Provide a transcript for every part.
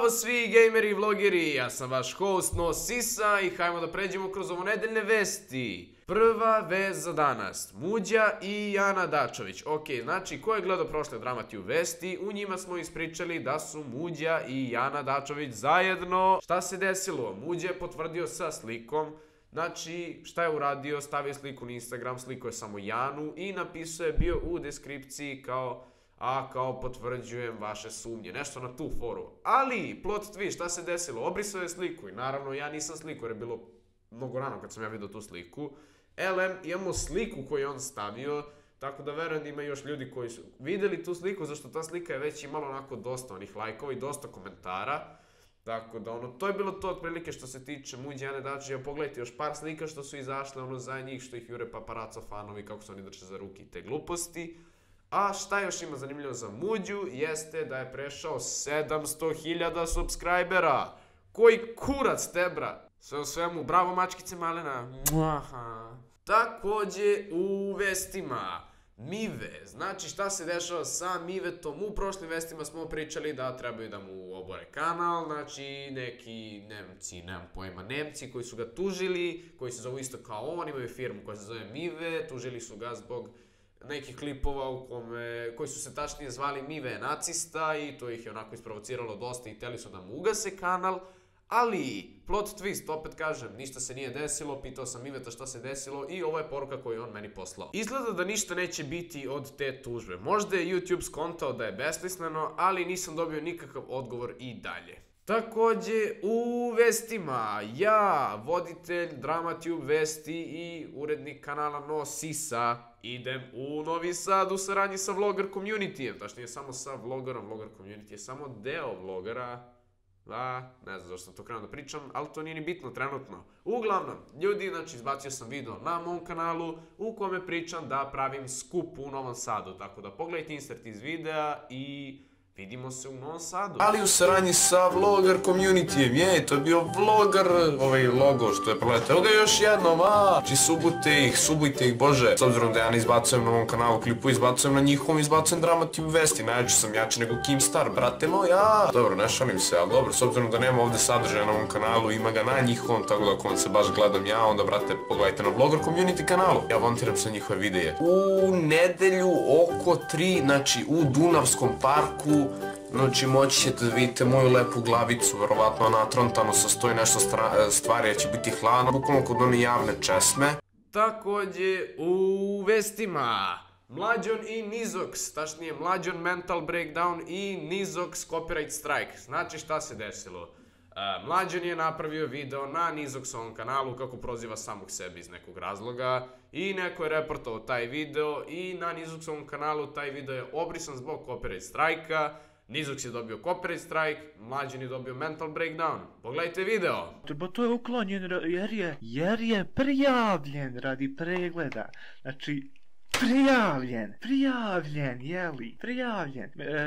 Zdravo svi gameri i vlogeri, ja sam vaš host No Sisa i hajmo da pređemo kroz ovo nedeljne vesti. Prva vest za danas, Muđa i Jana Dačović. Ok, znači ko je gledao prošle DramaTube vesti, u njima smo ispričali da su Muđa i Jana Dačović zajedno. Šta se desilo? Muđa je potvrdio sa slikom. Znači, šta je uradio? Stavio sliku na Instagram, sliko je samo Janu i napisao je bio u deskripciji kao potvrđujem vaše sumnje, nešto na tu foru. Ali, plot twist, šta se desilo? Obrisao je sliku i naravno ja nisam sliku jer je bilo mnogo rano kad sam ja vidio tu sliku. Imamo sliku koju je on stavio, tako da verujem da ima još ljudi koji su videli tu sliku, zašto ta slika je već imala onako dosta onih lajkova i dosta komentara. Tako da to je bilo to otprilike što se tiče Muđe i Jane Dačović. Pogledajte još par slika što su izašle za njih, što ih jure paparaco fanovi, kako se oni drže za ruke i te gluposti. A šta još ima zanimljivo za Muđu, jeste da je prešao 700.000 subscribera. Koji kurac tebra! Sve u svemu, bravo mačkice malena. Takođe u vestima, Mive. Znači šta se dešava sa Mivetom? U prošlim vestima smo pričali da trebaju da mu obore kanal. Znači neki Nemci, nemam pojma, Nemci koji su ga tužili, koji se zovu isto kao on, imaju firmu koja se zove Mive, tužili su ga zbog nekih klipova koji su se tačnije zvali Mive je nacista i to ih je onako isprovociralo dosta i hteli su da mu ugase kanal. Ali, plot twist, opet kažem, ništa se nije desilo, pitao sam Miveta šta se desilo i ovo je poruka koju je on meni poslao. Izgleda da ništa neće biti od te tužbe. Možda je YouTube skontao da je besmisleno, ali nisam dobio nikakav odgovor i dalje. Takođe, u vestima, ja, voditelj DramaTube vesti i urednik kanala No Sisa, idem u Novi Sad u saradnji sa vloger communityjem, tačnije samo sa vlogerom, vloger community je samo deo vlogera. Ne znam zašto sam to krenuo da pričam, ali to nije ni bitno trenutno. Uglavnom, ljudi, znači izbacio sam video na mom kanalu u kome pričam da pravim skup u Novom Sadu, tako da pogledajte insert iz videa i vidimo se u Novom Sadu. Ali u saradnji sa vloger communityjem, to je bio vloger, ovaj logo što je proletao. Evo ga još jednom, znači subujte ih, bože. S obzirom da ja ne izbacujem na mom kanalu klipu, izbacujem na njihovom, izbacujem DramaTube vesti. Najjači sam jači nego Keemstar, brate moj, Dobro, ne šalim se, ali dobro, s obzirom da nema ovde sadržaja na mom kanalu, ima ga na njihovom, tako da ako vam se baš gledam ja, onda, brate, pogledajte na vloger community kanalu. Ja montiram sa njihove videe. U nedelju oko 3, znači u Dunavskom parku, znači moći ćete da vidite moju lepu glavicu, verovatno na Trontanu sastoji nešto stvari, jer će biti hladno, bukvalno kod one javne česme. Takođe u vestima, Mlađon i Nizox, tačnije Mlađon Mental Breakdown i Nizox Copyright Strike. Znači šta se desilo? Mlađon je napravio video na Nizoxovom kanalu kako proziva samog sebe iz nekog razloga i neko je reportao taj video i na Nizoxovom kanalu taj video je obrisan zbog copyright strike-a. Nizox je dobio copyright strike, Mlađan je dobio mental breakdown. Pogledajte video. To je uklonjen jer je prijavljen radi pregleda. Znači, prijavljen, prijavljen.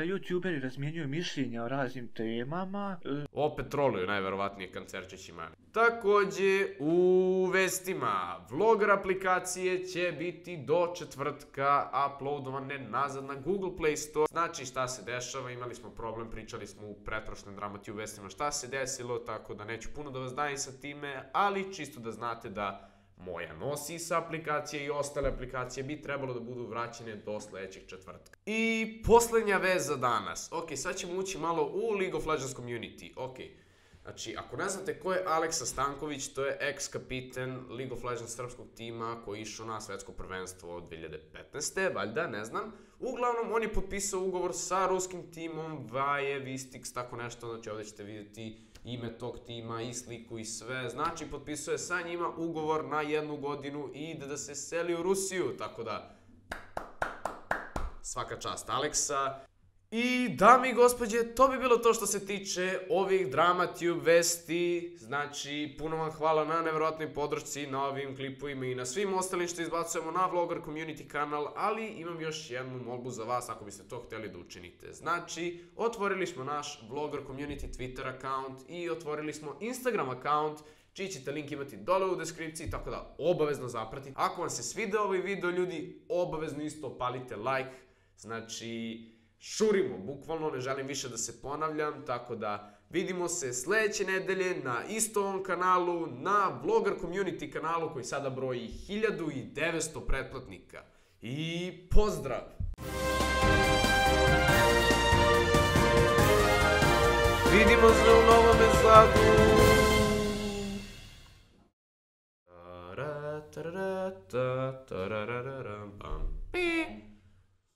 YouTuberi razmjenjuju mišljenja o raznim temama. Opet troluju najverovatnije kancerčići mani. Takođe, u vestima, vloger aplikacije će biti do četvrtka uploadovane nazad na Google Play Store. Znači šta se dešava, imali smo problem, pričali smo u pretprošlim DramaTube vestima šta se desilo, tako da neću puno da vas dajem sa time, ali čisto da znate da moja No Sisa aplikacija i ostale aplikacije bi trebalo da budu vraćene do sledećeg četvrtka. I poslednja vest za danas. Ok, sad ćemo ući malo u League of Legends community. Ok, znači ako ne znate ko je Aleksa Stanković, to je ex-kapiten League of Legends srpskog tima koji je išao na svetsko prvenstvo od 2015. Valjda, ne znam. Uglavnom, on je potpisao ugovor sa ruskim timom Vaje, Vistix, tako nešto. Znači ovde ćete vidjeti ime tog tima i sliku i sve. Znači, potpisuje sa njima ugovor na 1 godinu i ide da se seli u Rusiju. Tako da, svaka čast Aleksa. I dame i gospođe, to bi bilo to što se tiče ovih DramaTube vesti. Znači, puno vam hvala na neverovatnoj podršci, na ovim klipovima i na svim ostalim što izbacujemo na vloger community kanal, ali imam još jednu molbu za vas ako biste to hteli da učinite. Znači, otvorili smo naš vloger community Twitter account i otvorili smo Instagram account, čiji ćete link imati dole u deskripciji, tako da obavezno zapratite. Ako vam se svideo ovaj video, ljudi, obavezno isto palite like, znači Šurimo, bukvalno ne želim više da se ponavljam, tako da vidimo se sledeće nedelje na istom ovom kanalu, na Vlogger Community kanalu koji sada broji 1900 pretplatnika. I pozdrav! Vidimo se u Novom Sadu!